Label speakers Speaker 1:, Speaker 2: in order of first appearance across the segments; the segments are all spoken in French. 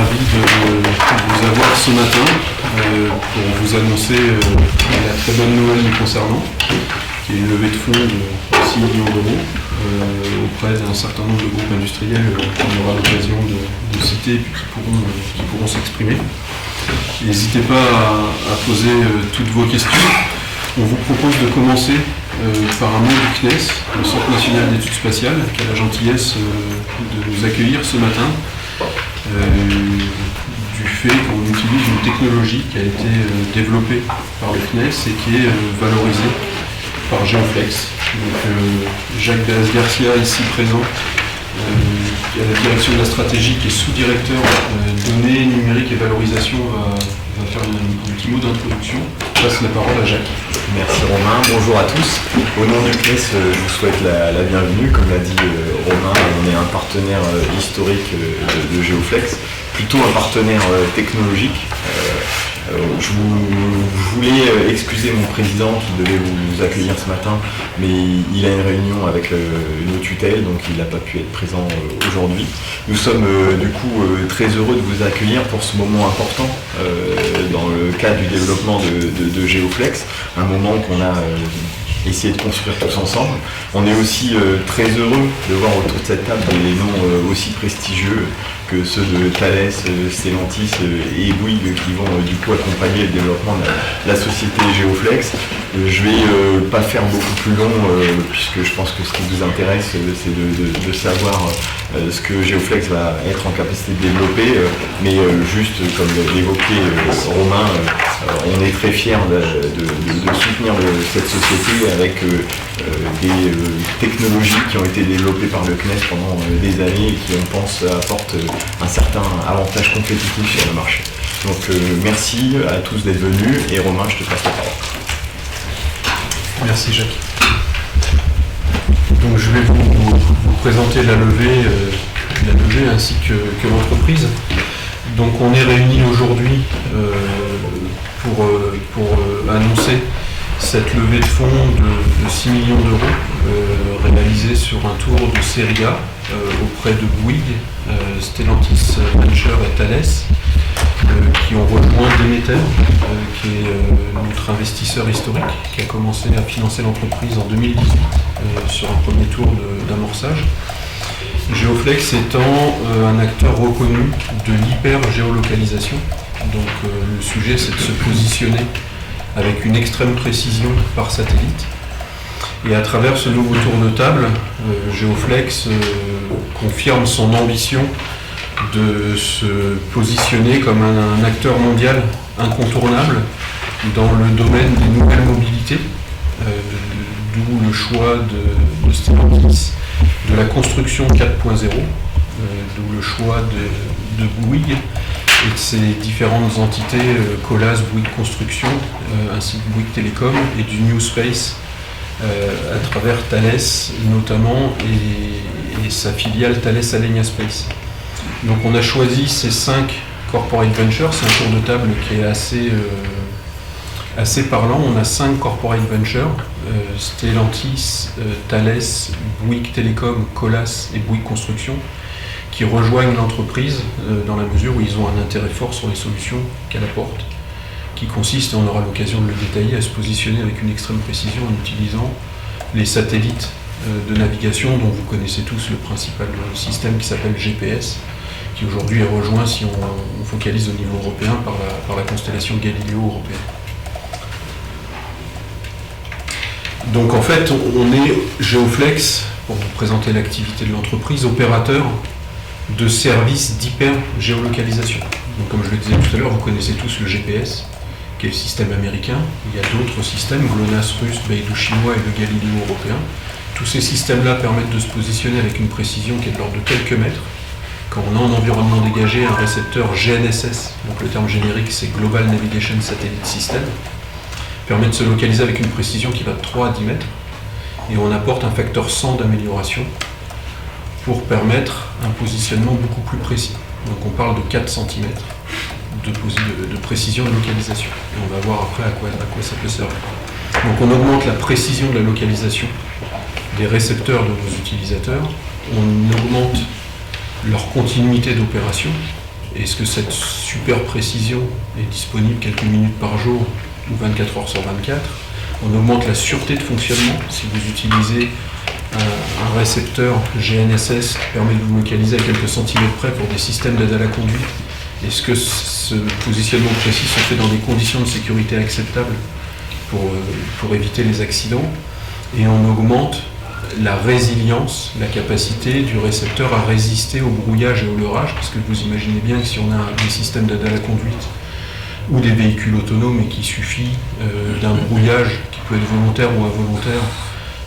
Speaker 1: ravi de vous avoir ce matin pour vous annoncer la très bonne nouvelle nous concernant, qui est une levée de fonds de 6 millions d'euros auprès d'un certain nombre de groupes industriels qu'on aura l'occasion de citer et puis qui pourront s'exprimer. N'hésitez pas à poser toutes vos questions. On vous propose de commencer par un mot du CNES, le Centre national d'études spatiales, qui a la gentillesse de nous accueillir ce matin, du fait qu'on utilise une technologie qui a été développée par le CNES et qui est valorisée par Geoflex. Donc, Jacques Beas-Garcia, ici présent, qui a la direction de la stratégie, qui est sous-directeur données, numérique et valorisation, va faire un petit mot d'introduction. Je passe la parole à Jacques.
Speaker 2: Merci Romain, bonjour à tous. Au nom du CNES, je vous souhaite la bienvenue. Comme l'a dit Romain, on est un partenaire historique de Geoflex, plutôt un partenaire technologique. Je voulais excuser mon président qui devait vous accueillir ce matin, mais il a une réunion avec nos tutelles, donc il n'a pas pu être présent aujourd'hui. Nous sommes du coup très heureux de vous accueillir pour ce moment important dans le cadre du développement de Geoflex, un moment qu'on a essayé de construire tous ensemble. On est aussi très heureux de voir autour de cette table des noms aussi prestigieux que ceux de Thales, Stellantis et Bouygues qui vont du coup accompagner le développement de la société Geoflex. Je vais pas faire beaucoup plus long puisque je pense que ce qui vous intéresse c'est de savoir ce que Geoflex va être en capacité de développer, mais juste comme l'évoquait Romain, on est très fiers de soutenir cette société avec des technologies qui ont été développées par le CNES pendant des années et qui, on pense, apportent un certain avantage compétitif sur le marché. Donc merci à tous d'être venus et Romain, je te passe la parole.
Speaker 1: Merci Jacques. Donc je vais vous présenter la levée ainsi que l'entreprise. Donc on est réunis aujourd'hui pour annoncer cette levée de fonds de 6 millions d'euros réalisée sur un tour de série A auprès de Bouygues, Stellantis Venture et Thales, qui ont rejoint Demeter, qui est notre investisseur historique, qui a commencé à financer l'entreprise en 2018 sur un premier tour d'amorçage. Geoflex étant un acteur reconnu de l'hyper-géolocalisation. Donc le sujet, c'est de se positionner avec une extrême précision par satellite. Et à travers ce nouveau tour de table, Geoflex confirme son ambition de se positionner comme un acteur mondial incontournable dans le domaine des nouvelles mobilités, d'où le choix de Stellantis, de la construction 4.0, d'où le choix de Bouygues et de ces différentes entités, Colas, Bouygues Construction, ainsi que Bouygues Télécom, et du New Space à travers Thales notamment et sa filiale Thales Alenia Space. Donc on a choisi ces 5 corporate ventures, c'est un tour de table qui est assez parlant. On a 5 corporate ventures, Stellantis, Thales, Bouygues Télécom, Colas et Bouygues Construction, qui rejoignent l'entreprise dans la mesure où ils ont un intérêt fort sur les solutions qu'elle apporte, qui consiste, et on aura l'occasion de le détailler, à se positionner avec une extrême précision en utilisant les satellites de navigation dont vous connaissez tous le principal système qui s'appelle GPS, qui aujourd'hui est rejoint, si on focalise au niveau européen, par la constellation Galileo européenne. Donc en fait, on est Geoflex, pour vous présenter l'activité de l'entreprise, opérateur de services d'hyper-géolocalisation. Donc comme je le disais tout à l'heure, vous connaissez tous le GPS, qui est le système américain. Il y a d'autres systèmes, GLONASS russe, Beidou chinois et le Galileo européen. Tous ces systèmes-là permettent de se positionner avec une précision qui est de l'ordre de quelques mètres. Quand on a en environnement dégagé un récepteur GNSS, donc le terme générique c'est Global Navigation Satellite System, permet de se localiser avec une précision qui va de 3 à 10 mètres, et on apporte un facteur 100 d'amélioration pour permettre un positionnement beaucoup plus précis. Donc on parle de 4 cm de précision de localisation. Et on va voir après à quoi ça peut servir. Donc on augmente la précision de la localisation des récepteurs de nos utilisateurs, on augmente leur continuité d'opération Est-ce que cette super précision est disponible quelques minutes par jour ou 24 heures sur 24 ? On augmente la sûreté de fonctionnement. Si vous utilisez un récepteur GNSS qui permet de vous localiser à quelques centimètres près pour des systèmes d'aide à la conduite, est-ce que ce positionnement précis se fait dans des conditions de sécurité acceptables pour éviter les accidents ? Et on augmente la résilience, la capacité du récepteur à résister au brouillage et au leurrage, parce que vous imaginez bien que si on a des systèmes d'aide à la conduite ou des véhicules autonomes et qu'il suffit d'un brouillage qui peut être volontaire ou involontaire,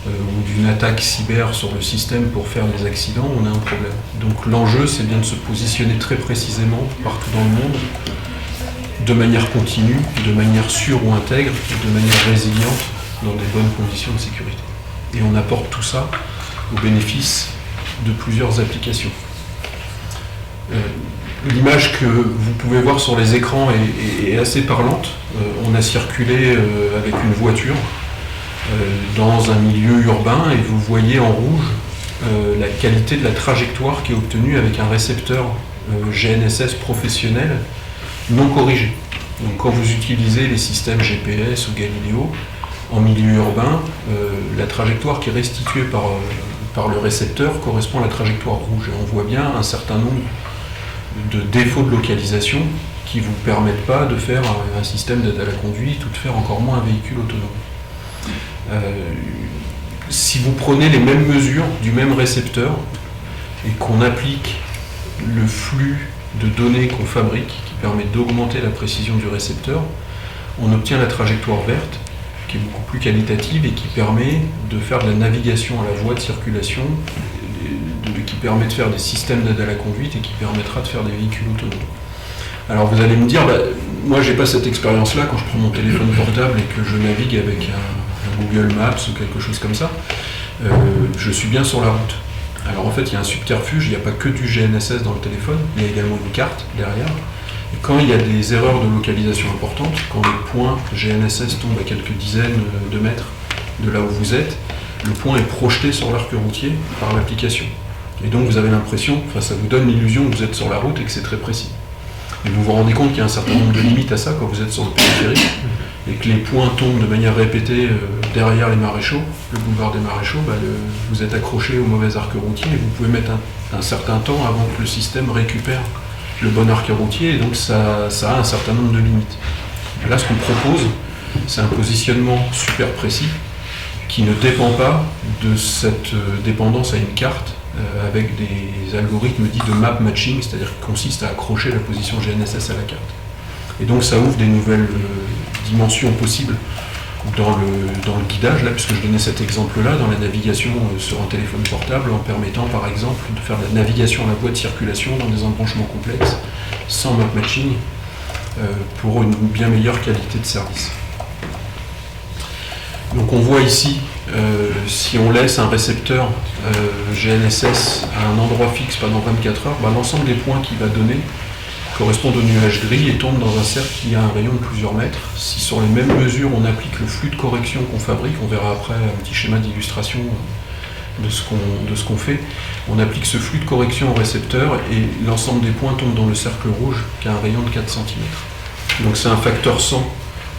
Speaker 1: ou d'une attaque cyber sur le système pour faire des accidents, on a un problème. Donc l'enjeu, c'est bien de se positionner très précisément partout dans le monde, de manière continue, de manière sûre ou intègre, de manière résiliente, dans des bonnes conditions de sécurité. Et on apporte tout ça au bénéfice de plusieurs applications. L'image que vous pouvez voir sur les écrans est assez parlante. On a circulé avec une voiture dans un milieu urbain et vous voyez en rouge la qualité de la trajectoire qui est obtenue avec un récepteur GNSS professionnel non corrigé. Donc quand vous utilisez les systèmes GPS ou Galileo en milieu urbain, la trajectoire qui est restituée par le récepteur correspond à la trajectoire rouge. Et on voit bien un certain nombre de défauts de localisation qui ne vous permettent pas de faire un système d'aide à la conduite ou de faire encore moins un véhicule autonome. Si vous prenez les mêmes mesures du même récepteur et qu'on applique le flux de données qu'on fabrique qui permet d'augmenter la précision du récepteur, on obtient la trajectoire verte qui est beaucoup plus qualitative et qui permet de faire de la navigation à la voie de circulation, qui permet de faire des systèmes d'aide à la conduite et qui permettra de faire des véhicules autonomes. Alors vous allez me dire, moi j'ai pas cette expérience-là quand je prends mon téléphone portable et que je navigue avec un Google Maps ou quelque chose comme ça. Je suis bien sur la route. Alors en fait il y a un subterfuge, il n'y a pas que du GNSS dans le téléphone, il y a également une carte derrière. Et quand il y a des erreurs de localisation importantes, quand les points GNSS tombent à quelques dizaines de mètres de là où vous êtes, le point est projeté sur l'arc routier par l'application. Et donc vous avez l'impression, ça vous donne l'illusion que vous êtes sur la route et que c'est très précis. Et vous vous rendez compte qu'il y a un certain nombre de limites à ça quand vous êtes sur le périphérique et que les points tombent de manière répétée derrière les maréchaux, le boulevard des maréchaux, vous êtes accroché au mauvais arc routier et vous pouvez mettre un certain temps avant que le système récupère le bon arc routier, et donc ça a un certain nombre de limites. Là, ce qu'on propose, c'est un positionnement super précis qui ne dépend pas de cette dépendance à une carte avec des algorithmes dits de map matching, c'est-à-dire qui consiste à accrocher la position GNSS à la carte. Et donc ça ouvre des nouvelles dimensions possibles dans le guidage, là, puisque je donnais cet exemple-là, dans la navigation sur un téléphone portable, en permettant par exemple de faire de la navigation à la voie de circulation dans des embranchements complexes, sans map matching, pour une bien meilleure qualité de service. Donc on voit ici, si on laisse un récepteur GNSS à un endroit fixe pendant 24 heures, l'ensemble des points qu'il va donner correspondent au nuage gris et tombent dans un cercle qui a un rayon de plusieurs mètres. Si sur les mêmes mesures on applique le flux de correction qu'on fabrique, on verra après un petit schéma d'illustration de ce qu'on fait, on applique ce flux de correction au récepteur et l'ensemble des points tombent dans le cercle rouge qui a un rayon de 4 cm. Donc c'est un facteur 100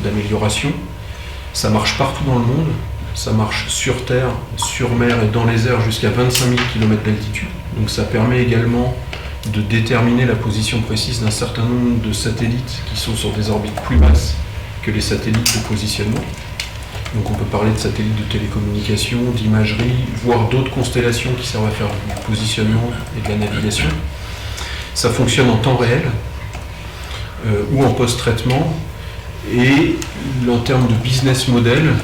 Speaker 1: d'amélioration. Ça marche partout dans le monde, ça marche sur terre, sur mer et dans les airs jusqu'à 25 000 km d'altitude. Donc ça permet également de déterminer la position précise d'un certain nombre de satellites qui sont sur des orbites plus basses que les satellites de positionnement. Donc on peut parler de satellites de télécommunication, d'imagerie, voire d'autres constellations qui servent à faire du positionnement et de la navigation. Ça fonctionne en temps réel ou en post-traitement. Et en termes de business model,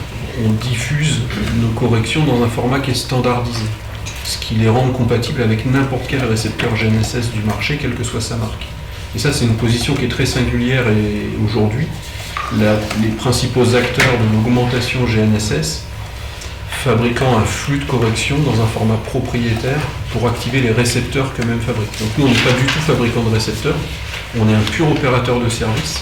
Speaker 1: on diffuse nos corrections dans un format qui est standardisé, ce qui les rend compatibles avec n'importe quel récepteur GNSS du marché, quelle que soit sa marque. Et ça, c'est une position qui est très singulière et aujourd'hui, les principaux acteurs de l'augmentation GNSS fabriquant un flux de correction dans un format propriétaire pour activer les récepteurs qu'eux-mêmes fabriquent. Donc nous, on n'est pas du tout fabricant de récepteurs, on est un pur opérateur de service,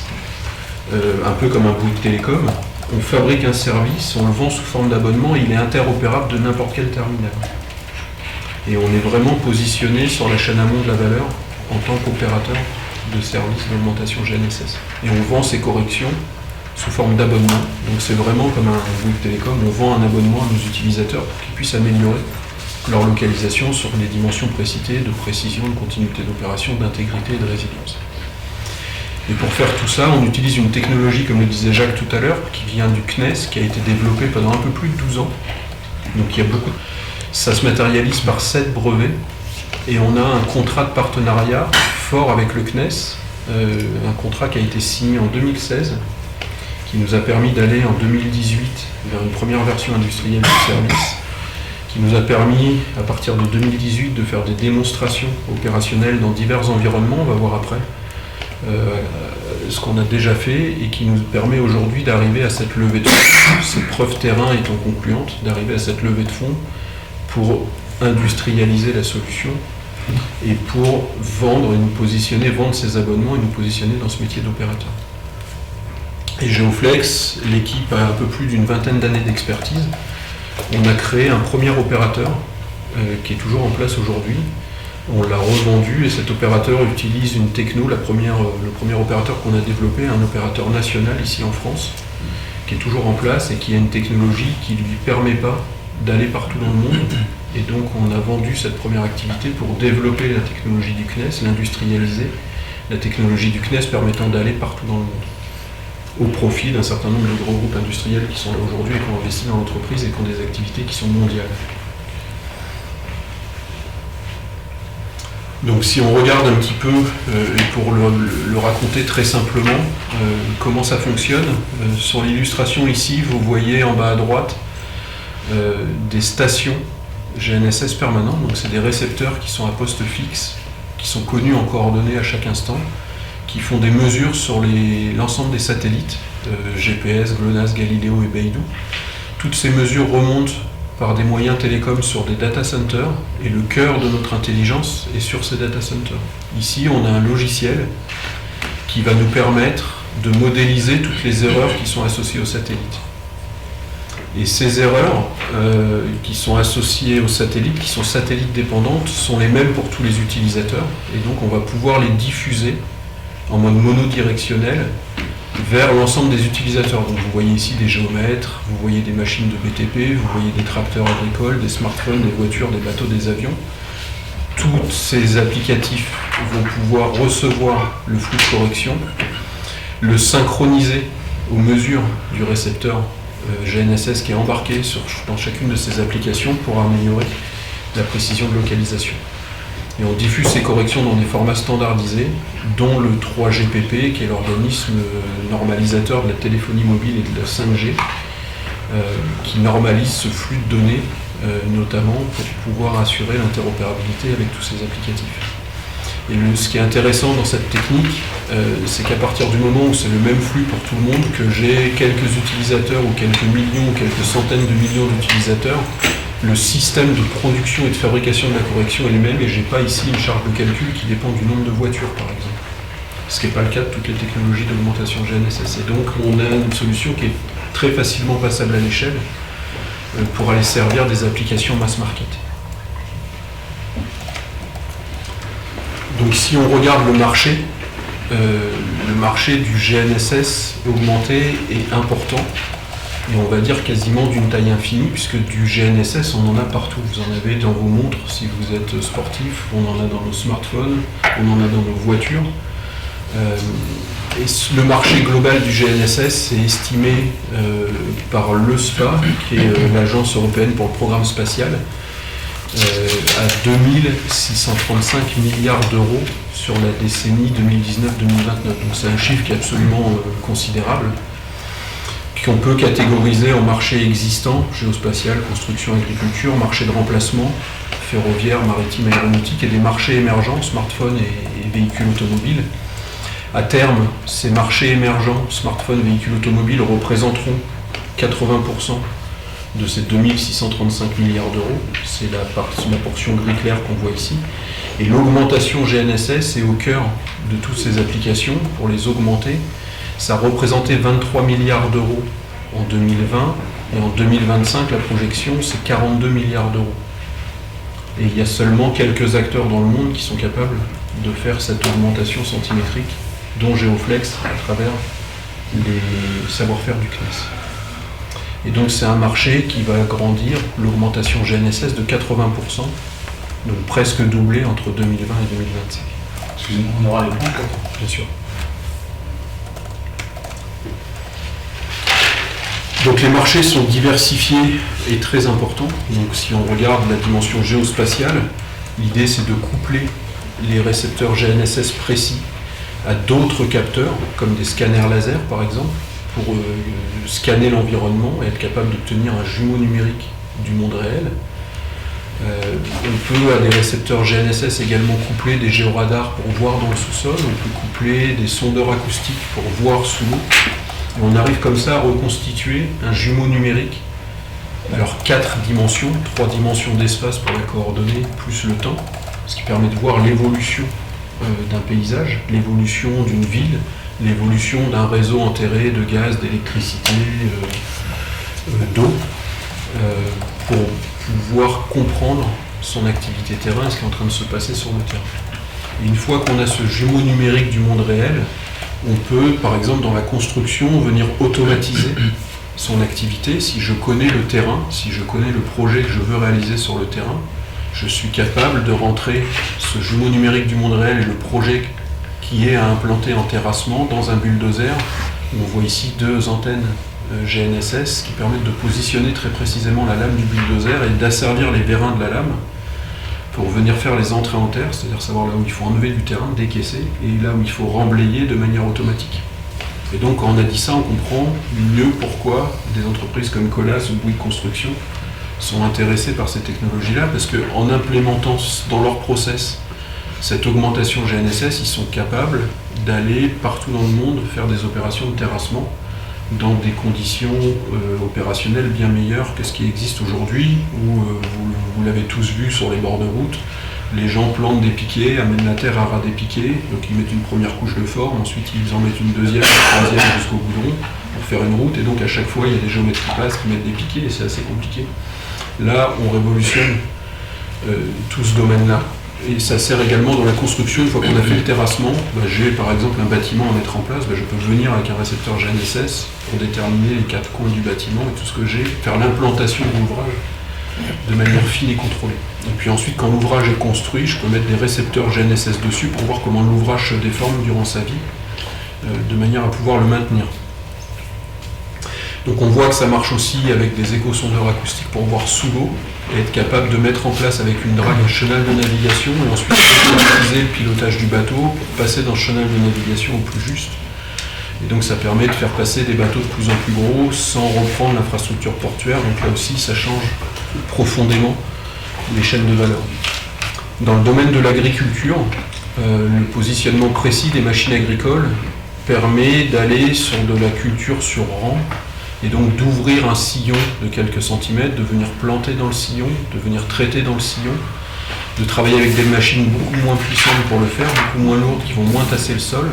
Speaker 1: un peu comme un Bouygues Télécom. On fabrique un service, on le vend sous forme d'abonnement et il est interopérable de n'importe quel terminal. Et on est vraiment positionné sur la chaîne amont de la valeur en tant qu'opérateur de services d'augmentation GNSS. Et on vend ces corrections sous forme d'abonnement. Donc c'est vraiment comme un Bouygues Télécom, on vend un abonnement à nos utilisateurs pour qu'ils puissent améliorer leur localisation sur les dimensions précitées de précision, de continuité d'opération, d'intégrité et de résilience. Et pour faire tout ça, on utilise une technologie, comme le disait Jacques tout à l'heure, qui vient du CNES, qui a été développée pendant un peu plus de 12 ans. Donc il y a beaucoup. Ça se matérialise par 7 brevets, et on a un contrat de partenariat fort avec le CNES, un contrat qui a été signé en 2016, qui nous a permis d'aller en 2018 vers une première version industrielle du service, qui nous a permis, à partir de 2018, de faire des démonstrations opérationnelles dans divers environnements, on va voir après, ce qu'on a déjà fait, et qui nous permet aujourd'hui d'arriver à cette levée de fonds, ces preuves terrain étant concluantes, d'arriver à cette levée de fonds pour industrialiser la solution et pour vendre et nous positionner, vendre ces abonnements et nous positionner dans ce métier d'opérateur. Et Geoflex, l'équipe a un peu plus d'une vingtaine d'années d'expertise. On a créé un premier opérateur qui est toujours en place aujourd'hui. On l'a revendu et cet opérateur utilise une techno, le premier opérateur qu'on a développé, un opérateur national ici en France, qui est toujours en place et qui a une technologie qui ne lui permet pas d'aller partout dans le monde. Et donc on a vendu cette première activité pour développer la technologie du CNES, l'industrialiser, la technologie du CNES permettant d'aller partout dans le monde, au profit d'un certain nombre de gros groupes industriels qui sont là aujourd'hui et qui ont investi dans l'entreprise et qui ont des activités qui sont mondiales. Donc si on regarde un petit peu, et pour le raconter très simplement, comment ça fonctionne, sur l'illustration ici, vous voyez en bas à droite des stations GNSS permanentes, donc c'est des récepteurs qui sont à poste fixe, qui sont connus en coordonnées à chaque instant, qui font des mesures sur l'ensemble des satellites, GPS, GLONASS, Galileo et Beidou. Toutes ces mesures remontent par des moyens télécoms sur des data centers, et le cœur de notre intelligence est sur ces data centers. Ici, on a un logiciel qui va nous permettre de modéliser toutes les erreurs qui sont associées aux satellites. Et ces erreurs qui sont associées aux satellites, qui sont satellites dépendantes, sont les mêmes pour tous les utilisateurs, et donc on va pouvoir les diffuser en mode monodirectionnel vers l'ensemble des utilisateurs. Donc vous voyez ici des géomètres, vous voyez des machines de BTP, vous voyez des tracteurs agricoles, des smartphones, des voitures, des bateaux, des avions. Tous ces applicatifs vont pouvoir recevoir le flux de correction, le synchroniser aux mesures du récepteur GNSS qui est embarqué dans chacune de ces applications pour améliorer la précision de localisation. Et on diffuse ces corrections dans des formats standardisés, dont le 3GPP, qui est l'organisme normalisateur de la téléphonie mobile et de la 5G, qui normalise ce flux de données, notamment pour pouvoir assurer l'interopérabilité avec tous ces applicatifs. Et ce qui est intéressant dans cette technique, c'est qu'à partir du moment où c'est le même flux pour tout le monde, que j'ai quelques utilisateurs ou quelques millions ou quelques centaines de millions d'utilisateurs, le système de production et de fabrication de la correction est le même, et je n'ai pas ici une charge de calcul qui dépend du nombre de voitures, par exemple. Ce qui n'est pas le cas de toutes les technologies d'augmentation GNSS. Et donc on a une solution qui est très facilement passable à l'échelle pour aller servir des applications mass market. Donc si on regarde le marché du GNSS augmenté est important, et on va dire quasiment d'une taille infinie, puisque du GNSS on en a partout. Vous en avez dans vos montres si vous êtes sportif, on en a dans nos smartphones, on en a dans nos voitures. Et le marché global du GNSS est estimé par l'ESPA, qui est l'Agence européenne pour le programme spatial, à 2635 milliards d'euros sur la décennie 2019-2029. Donc c'est un chiffre qui est absolument considérable, qu'on peut catégoriser en marché existant, géospatial, construction, agriculture, marché de remplacement, ferroviaire, maritime, aéronautique, et des marchés émergents, smartphones et véhicules automobiles. À terme, ces marchés émergents, smartphones, véhicules automobiles, représenteront 80% de ces 2635 milliards d'euros. C'est la portion gris clair qu'on voit ici. Et l'augmentation GNSS est au cœur de toutes ces applications. Pour les augmenter, ça représentait 23 milliards d'euros en 2020, et en 2025, la projection, c'est 42 milliards d'euros. Et il y a seulement quelques acteurs dans le monde qui sont capables de faire cette augmentation centimétrique, dont Geoflex à travers les savoir-faire du CNES. Et donc c'est un marché qui va grandir, l'augmentation GNSS de 80%, donc presque doublé entre 2020 et 2025.
Speaker 3: Excusez-moi, on aura les points quoi.
Speaker 1: Bien sûr. Donc les marchés sont diversifiés et très importants. Donc si on regarde la dimension géospatiale, l'idée c'est de coupler les récepteurs GNSS précis à d'autres capteurs, comme des scanners laser par exemple, pour scanner l'environnement et être capable d'obtenir un jumeau numérique du monde réel. On peut à des récepteurs GNSS également coupler des géoradars pour voir dans le sous-sol, on peut coupler des sondeurs acoustiques pour voir sous l'eau. Et on arrive comme ça à reconstituer un jumeau numérique. Alors 4 dimensions, 3 dimensions d'espace pour la coordonnée, plus le temps, ce qui permet de voir l'évolution d'un paysage, l'évolution d'une ville, l'évolution d'un réseau enterré de gaz, d'électricité, d'eau, pour pouvoir comprendre son activité terrain et ce qui est en train de se passer sur le terrain. Et une fois qu'on a ce jumeau numérique du monde réel, on peut, par exemple, dans la construction, venir automatiser son activité. Si je connais le terrain, si je connais le projet que je veux réaliser sur le terrain, je suis capable de rentrer ce jumeau numérique du monde réel et le projet qui est à implanter en terrassement dans un bulldozer. On voit ici 2 antennes GNSS qui permettent de positionner très précisément la lame du bulldozer et d'asservir les vérins de la lame pour venir faire les entrées en terre, c'est-à-dire savoir là où il faut enlever du terrain, décaisser, et là où il faut remblayer de manière automatique. Et donc quand on a dit ça, on comprend mieux pourquoi des entreprises comme Colas ou Bouygues Construction sont intéressées par ces technologies-là, parce qu'en implémentant dans leur process cette augmentation GNSS, ils sont capables d'aller partout dans le monde faire des opérations de terrassement dans des conditions opérationnelles bien meilleures que ce qui existe aujourd'hui, où vous l'avez tous vu sur les bords de route, les gens plantent des piquets, amènent la terre à ras des piquets, donc ils mettent une première couche de forme, ensuite ils en mettent une deuxième, une troisième jusqu'au goudron pour faire une route, et donc à chaque fois il y a des géomètres qui passent, qui mettent des piquets, et c'est assez compliqué. Là, on révolutionne tout ce domaine-là. Et ça sert également dans la construction. Une fois qu'on a fait le terrassement, j'ai par exemple un bâtiment à mettre en place, je peux venir avec un récepteur GNSS pour déterminer les 4 coins du bâtiment et tout ce que j'ai, faire l'implantation de l'ouvrage de manière fine et contrôlée. Et puis ensuite, quand l'ouvrage est construit, je peux mettre des récepteurs GNSS dessus pour voir comment l'ouvrage se déforme durant sa vie, de manière à pouvoir le maintenir. Donc on voit que ça marche aussi avec des échosondeurs acoustiques pour voir sous l'eau et être capable de mettre en place avec une drague un chenal de navigation et ensuite utiliser le pilotage du bateau pour passer dans le chenal de navigation au plus juste. Et donc ça permet de faire passer des bateaux de plus en plus gros sans reprendre l'infrastructure portuaire. Donc là aussi ça change profondément les chaînes de valeur. Dans le domaine de l'agriculture, le positionnement précis des machines agricoles permet d'aller sur de la culture sur rang, et donc d'ouvrir un sillon de quelques centimètres, de venir planter dans le sillon, de venir traiter dans le sillon, de travailler avec des machines beaucoup moins puissantes pour le faire, beaucoup moins lourdes, qui vont moins tasser le sol,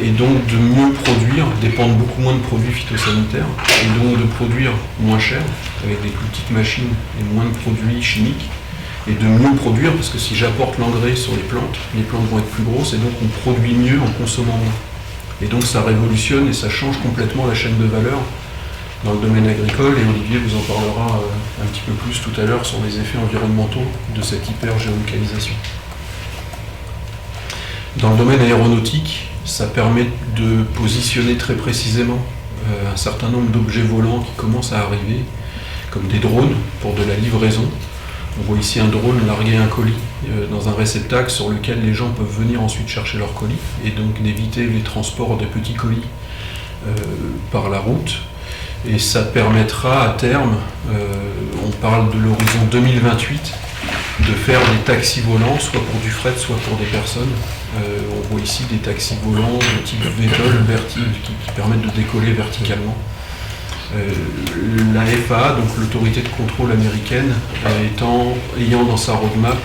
Speaker 1: et donc de mieux produire, dépendre beaucoup moins de produits phytosanitaires, et donc de produire moins cher, avec des plus petites machines et moins de produits chimiques, et de mieux produire, parce que si j'apporte l'engrais sur les plantes vont être plus grosses, et donc on produit mieux en consommant moins. Et donc ça révolutionne et ça change complètement la chaîne de valeur dans le domaine agricole, et Olivier vous en parlera un petit peu plus tout à l'heure sur les effets environnementaux de cette hyper-géolocalisation. Dans le domaine aéronautique, ça permet de positionner très précisément un certain nombre d'objets volants qui commencent à arriver, comme des drones pour de la livraison. On voit ici un drone larguer un colis dans un réceptacle sur lequel les gens peuvent venir ensuite chercher leur colis, et donc d'éviter les transports de petits colis par la route. Et ça permettra à terme, on parle de l'horizon 2028, de faire des taxis volants, soit pour du fret, soit pour des personnes. On voit ici des taxis volants de type VTOL qui permettent de décoller verticalement. La FAA, donc l'autorité de contrôle américaine, ayant dans sa roadmap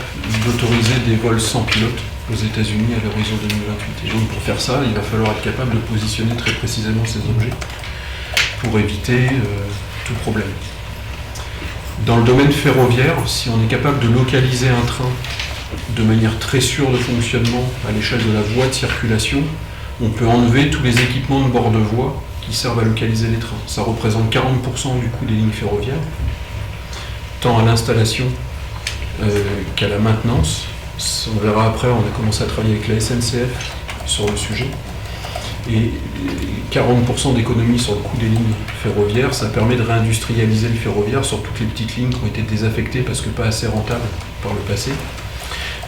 Speaker 1: d'autoriser des vols sans pilote aux États-Unis à l'horizon 2028. Et donc pour faire ça, il va falloir être capable de positionner très précisément ces objets pour éviter tout problème. Dans le domaine ferroviaire, si on est capable de localiser un train de manière très sûre de fonctionnement à l'échelle de la voie de circulation, on peut enlever tous les équipements de bord de voie qui servent à localiser les trains. Ça représente 40% du coût des lignes ferroviaires, tant à l'installation qu'à la maintenance. On verra après, on a commencé à travailler avec la SNCF sur le sujet. Et 40% d'économie sur le coût des lignes ferroviaires, ça permet de réindustrialiser le ferroviaire sur toutes les petites lignes qui ont été désaffectées parce que pas assez rentables par le passé.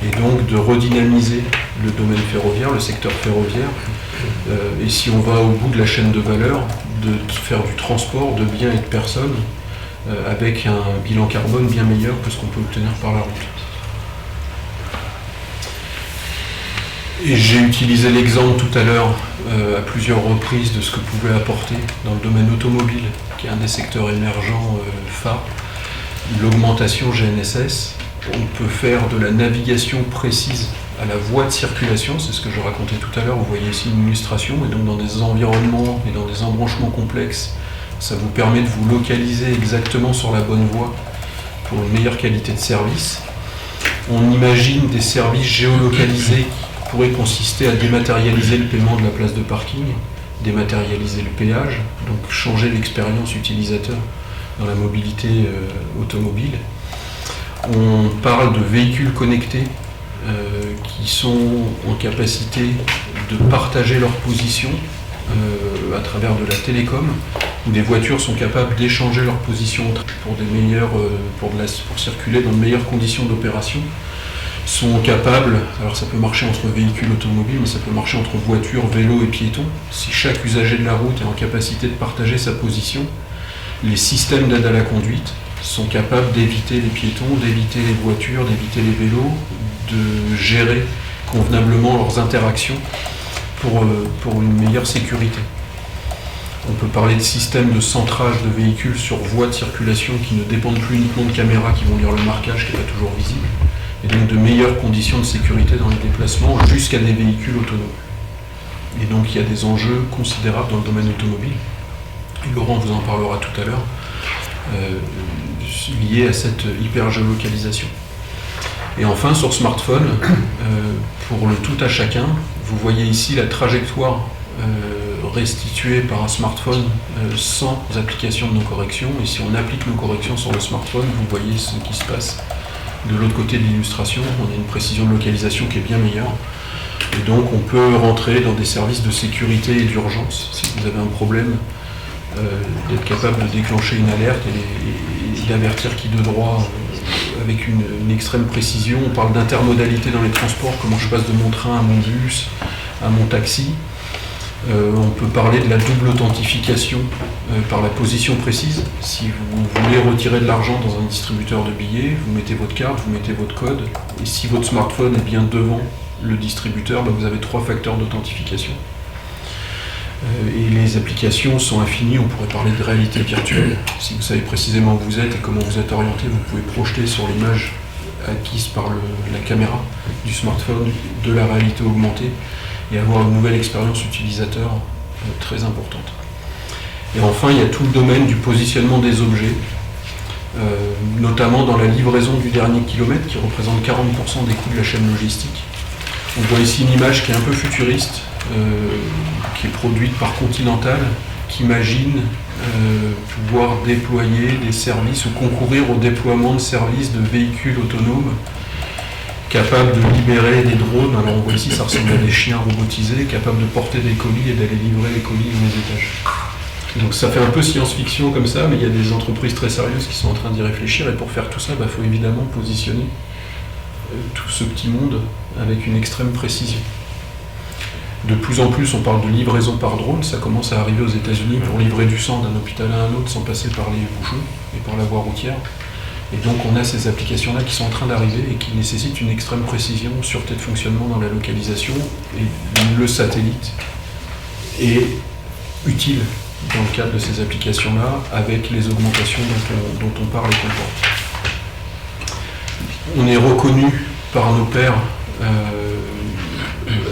Speaker 1: Et donc de redynamiser le domaine ferroviaire, le secteur ferroviaire. Et si on va au bout de la chaîne de valeur, de faire du transport de biens et de personnes avec un bilan carbone bien meilleur que ce qu'on peut obtenir par la route. Et j'ai utilisé l'exemple tout à l'heure à plusieurs reprises de ce que pouvait apporter dans le domaine automobile, qui est un des secteurs émergents phares, l'augmentation GNSS. On peut faire de la navigation précise à la voie de circulation, c'est ce que je racontais tout à l'heure, vous voyez ici une illustration, et donc dans des environnements et dans des embranchements complexes, ça vous permet de vous localiser exactement sur la bonne voie pour une meilleure qualité de service. On imagine des services géolocalisés qui pourraient consister à dématérialiser le paiement de la place de parking, dématérialiser le péage, donc changer l'expérience utilisateur dans la mobilité automobile. On parle de véhicules connectés qui sont en capacité de partager leur position à travers de la télécom, où des voitures sont capables d'échanger leur position pour circuler dans de meilleures conditions d'opération, sont capables, alors ça peut marcher entre véhicules automobiles, mais ça peut marcher entre voitures, vélos et piétons. Si chaque usager de la route est en capacité de partager sa position, les systèmes d'aide à la conduite sont capables d'éviter les piétons, d'éviter les voitures, d'éviter les vélos, de gérer convenablement leurs interactions pour une meilleure sécurité. On peut parler de systèmes de centrage de véhicules sur voie de circulation qui ne dépendent plus uniquement de caméras qui vont lire le marquage qui n'est pas toujours visible, et donc de meilleures conditions de sécurité dans les déplacements jusqu'à des véhicules autonomes. Et donc il y a des enjeux considérables dans le domaine automobile, et Laurent vous en parlera tout à l'heure, liés à cette hyper-géolocalisation. Et enfin, sur smartphone, pour le tout à chacun, vous voyez ici la trajectoire restituée par un smartphone sans application de nos corrections. Et si on applique nos corrections sur le smartphone, vous voyez ce qui se passe de l'autre côté de l'illustration. On a une précision de localisation qui est bien meilleure. Et donc on peut rentrer dans des services de sécurité et d'urgence. Si vous avez un problème, d'être capable de déclencher une alerte et d'avertir qui de droit avec une extrême précision. On parle d'intermodalité dans les transports, comment je passe de mon train à mon bus, à mon taxi. On peut parler de la double authentification par la position précise. Si vous voulez retirer de l'argent dans un distributeur de billets, vous mettez votre carte, vous mettez votre code, et si votre smartphone est bien devant le distributeur, vous avez 3 facteurs d'authentification. Et les applications sont infinies, on pourrait parler de réalité virtuelle. Si vous savez précisément où vous êtes et comment vous êtes orienté, vous pouvez projeter sur l'image acquise par la caméra du smartphone de la réalité augmentée et avoir une nouvelle expérience utilisateur très importante. Et enfin, il y a tout le domaine du positionnement des objets, notamment dans la livraison du dernier kilomètre, qui représente 40% des coûts de la chaîne logistique. On voit ici une image qui est un peu futuriste, qui est produite par Continental, qui imagine pouvoir déployer des services ou concourir au déploiement de services de véhicules autonomes capables de libérer des drones. Alors on voit ici, ça ressemble à des chiens robotisés, capables de porter des colis et d'aller livrer les colis dans les étages. Donc ça fait un peu science-fiction comme ça, mais il y a des entreprises très sérieuses qui sont en train d'y réfléchir, et pour faire tout ça, il faut évidemment positionner tout ce petit monde avec une extrême précision. De plus en plus, on parle de livraison par drone, ça commence à arriver aux États-Unis pour livrer du sang d'un hôpital à un autre sans passer par les bouchons et par la voie routière. Et donc on a ces applications-là qui sont en train d'arriver et qui nécessitent une extrême précision, sûreté de fonctionnement dans la localisation, et le satellite est utile dans le cadre de ces applications-là avec les augmentations dont on parle et qu'on porte. On est reconnu par nos pairs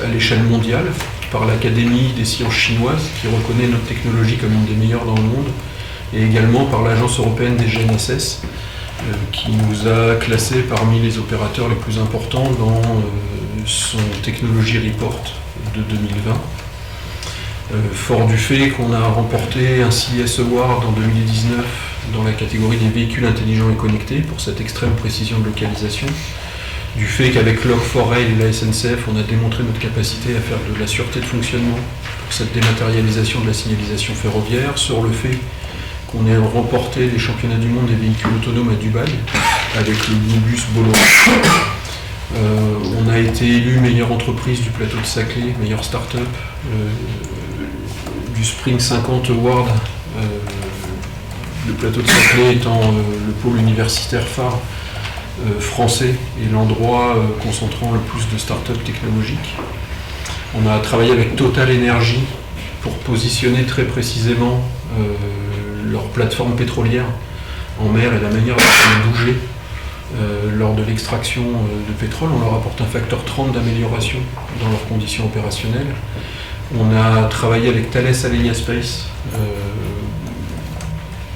Speaker 1: à l'échelle mondiale, par l'Académie des sciences chinoises qui reconnaît notre technologie comme une des meilleures dans le monde, et également par l'Agence européenne des GNSS qui nous a classés parmi les opérateurs les plus importants dans son Technology Report de 2020. Fort du fait qu'on a remporté un CES Award en 2019 dans la catégorie des véhicules intelligents et connectés pour cette extrême précision de localisation, du fait qu'avec Log4Rail et la SNCF, on a démontré notre capacité à faire de la sûreté de fonctionnement pour cette dématérialisation de la signalisation ferroviaire, sur le fait qu'on ait remporté les championnats du monde des véhicules autonomes à Dubaï avec le Bluebus Bolloré. On a été élu meilleure entreprise du plateau de Saclay, meilleure start-up, du Spring 50 Award, le plateau de Saclay étant le pôle universitaire phare français et l'endroit concentrant le plus de start-up technologiques. On a travaillé avec Total Energy pour positionner très précisément leur plateforme pétrolière en mer et la manière dont elle bougeait lors de l'extraction de pétrole. On leur apporte un facteur 30 d'amélioration dans leurs conditions opérationnelles. On a travaillé avec Thales Alenia Space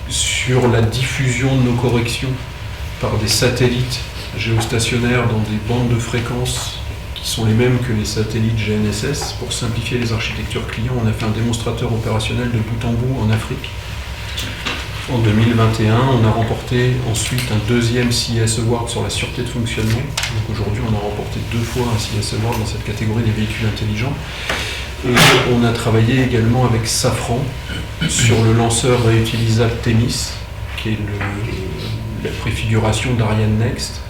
Speaker 1: sur la diffusion de nos corrections par des satellites géostationnaires dans des bandes de fréquences qui sont les mêmes que les satellites GNSS. Pour simplifier les architectures clients, on a fait un démonstrateur opérationnel de bout en bout en Afrique. En 2021, on a remporté ensuite un deuxième CES Award sur la sûreté de fonctionnement. Donc aujourd'hui, on a remporté 2 fois un CES Award dans cette catégorie des véhicules intelligents. Et on a travaillé également avec Safran sur le lanceur réutilisable Themis, qui est la préfiguration d'Ariane Next.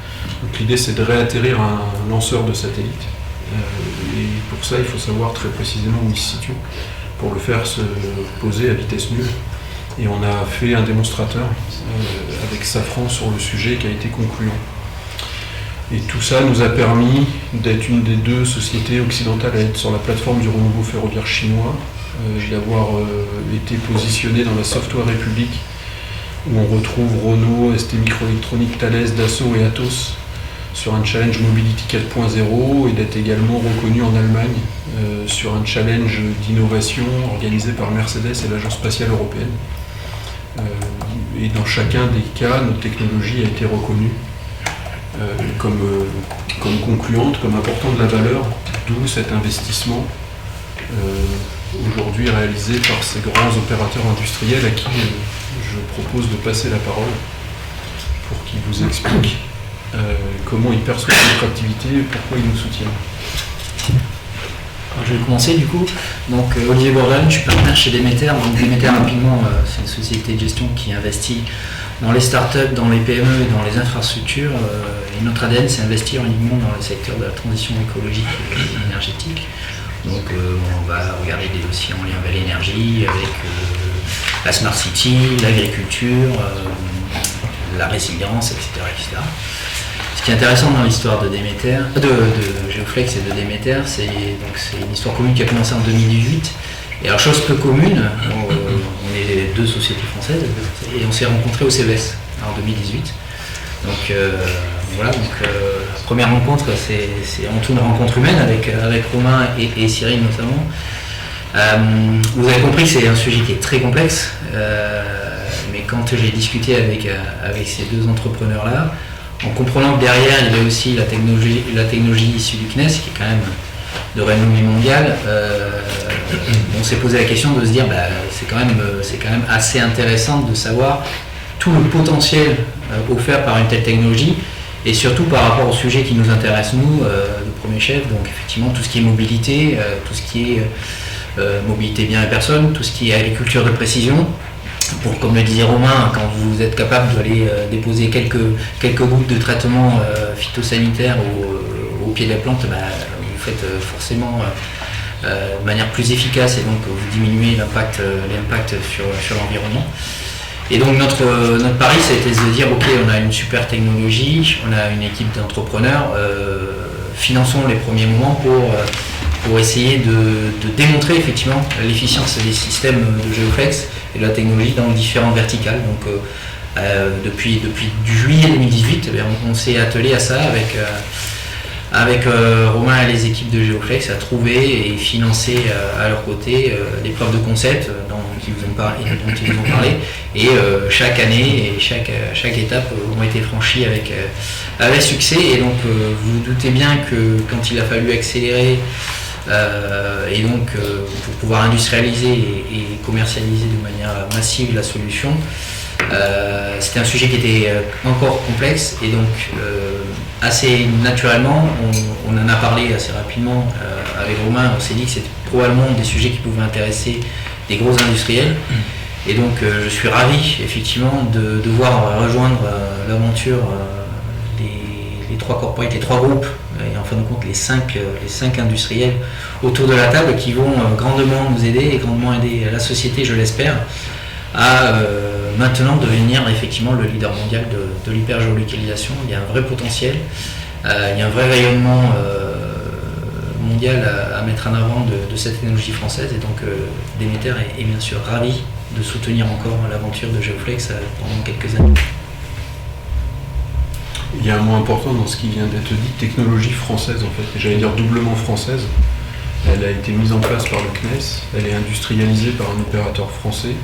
Speaker 1: Donc l'idée, c'est de réatterrir un lanceur de satellite. Et pour ça, il faut savoir très précisément où il se situe pour le faire se poser à vitesse nulle. Et on a fait un démonstrateur avec Safran sur le sujet qui a été concluant. Et tout ça nous a permis d'être une des 2 sociétés occidentales à être sur la plateforme du renouveau ferroviaire chinois, d'avoir été positionné dans la Software République, où on retrouve Renault, ST Microélectronique, Thales, Dassault et Atos sur un challenge Mobility 4.0, et d'être également reconnu en Allemagne sur un challenge d'innovation organisé par Mercedes et l'Agence spatiale européenne. Et dans chacun des cas, notre technologie a été reconnue comme concluante, comme apportant de la valeur, d'où cet investissement aujourd'hui réalisé par ces grands opérateurs industriels à qui je propose de passer la parole pour qu'ils vous expliquent comment ils perçoivent notre activité et pourquoi ils nous soutiennent.
Speaker 4: Alors, je vais commencer du coup. Donc Olivier Bourdon, je suis partenaire chez Demeter. Donc Demeter, rapidement, c'est une société de gestion qui investit dans les startups, dans les PME et dans les infrastructures. Et notre ADN, c'est investir uniquement dans le secteur de la transition écologique et énergétique. Donc on va regarder des dossiers en lien avec l'énergie, avec la Smart City, l'agriculture, la résilience, etc., etc. Ce qui est intéressant dans l'histoire de Geoflex et de Demeter, c'est une histoire commune qui a commencé en 2018. Et alors, chose peu commune, on est 2 sociétés françaises et on s'est rencontrés au CES en 2018. Donc voilà, la première rencontre, c'est avant tout une rencontre humaine avec Romain et Cyril notamment. Vous avez compris que c'est un sujet qui est très complexe, mais quand j'ai discuté avec ces 2 entrepreneurs-là, en comprenant que derrière il y avait aussi la technologie issue du CNES, qui est quand même de renommée mondiale, on s'est posé la question de se dire c'est quand même assez intéressant de savoir tout le potentiel offert par une telle technologie, et surtout par rapport au sujet qui nous intéresse nous, de premier chef, donc effectivement tout ce qui est mobilité, tout ce qui est mobilité biens et personnes, tout ce qui est agriculture de précision. Pour, comme le disait Romain, quand vous êtes capable d'aller déposer quelques gouttes de traitement phytosanitaire au pied de la plante, vous faites forcément de manière plus efficace, et donc vous diminuez l'impact sur l'environnement. Et donc notre pari, ça a été de se dire, ok, on a une super technologie, on a une équipe d'entrepreneurs, finançons les premiers moments pour essayer de démontrer effectivement l'efficience des systèmes de Geoflex et de la technologie dans différentes verticales. Donc depuis juillet 2018, on s'est attelé à ça avec Romain et les équipes de Geoflex, à trouver et financer à leur côté des preuves de concept dont ils vous ont parlé, Et chaque année et chaque étape ont été franchies avec succès. Et donc vous vous doutez bien que quand il a fallu accélérer et donc pour pouvoir industrialiser et commercialiser de manière massive la solution, c'était un sujet qui était encore complexe et donc assez naturellement on en a parlé assez rapidement avec Romain. On s'est dit que c'était probablement des sujets qui pouvaient intéresser des gros industriels. Et donc je suis ravi effectivement de devoir rejoindre l'aventure les trois corporates, les trois groupes et en fin de compte les cinq industriels autour de la table qui vont grandement nous aider et grandement aider la société, je l'espère, à maintenant devenir effectivement le leader mondial de l'hypergéolocalisation. Il y a un vrai potentiel, il y a un vrai rayonnement mondial à mettre en avant de cette technologie française et donc Demeter est bien sûr ravi de soutenir encore l'aventure de Geoflex pendant quelques années.
Speaker 1: Il y a un mot important dans ce qui vient d'être dit, technologie française en fait, et j'allais dire doublement française. Elle a été mise en place par le CNES, elle est industrialisée par un opérateur français,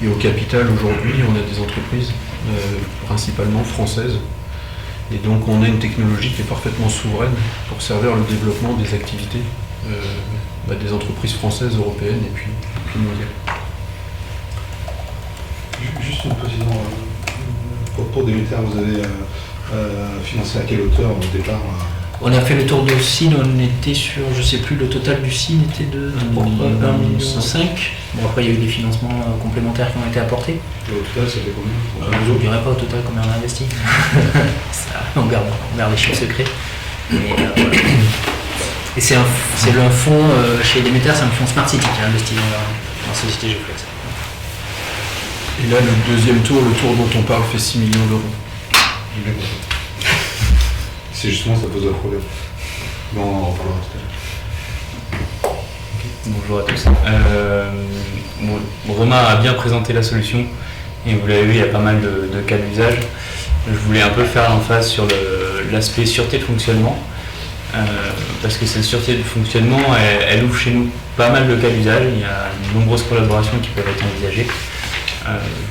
Speaker 1: et au capital aujourd'hui on a des entreprises principalement françaises, et donc on a une technologie qui est parfaitement souveraine pour servir le développement des activités des entreprises françaises, européennes et puis mondiales.
Speaker 3: Juste une précision, pour Demeter, vous avez financé à quelle hauteur au départ
Speaker 4: On a fait le tour de CID, on était sur, je sais plus, le total du CID était de 1,5 million. Bon, après il y a eu des financements complémentaires qui ont été apportés.
Speaker 3: Et au total, ça fait combien
Speaker 4: Je ne dirais pas au total combien on a investi. Ça, on garde les chiffres secrets. Et c'est le fonds, chez Demeter, c'est un fonds Smart City qui a investi dans la société Geoflex.
Speaker 1: Et là, le deuxième tour, le tour dont on parle, fait 6 millions d'euros.
Speaker 3: C'est justement, ça pose un problème. Bon, on en reparlera tout à l'heure.
Speaker 5: Bonjour à tous. Romain a bien présenté la solution et vous l'avez vu, il y a pas mal de cas d'usage. Je voulais un peu faire l'emphase sur l'aspect sûreté de fonctionnement parce que cette sûreté de fonctionnement, elle ouvre chez nous pas mal de cas d'usage. Il y a de nombreuses collaborations qui peuvent être envisagées.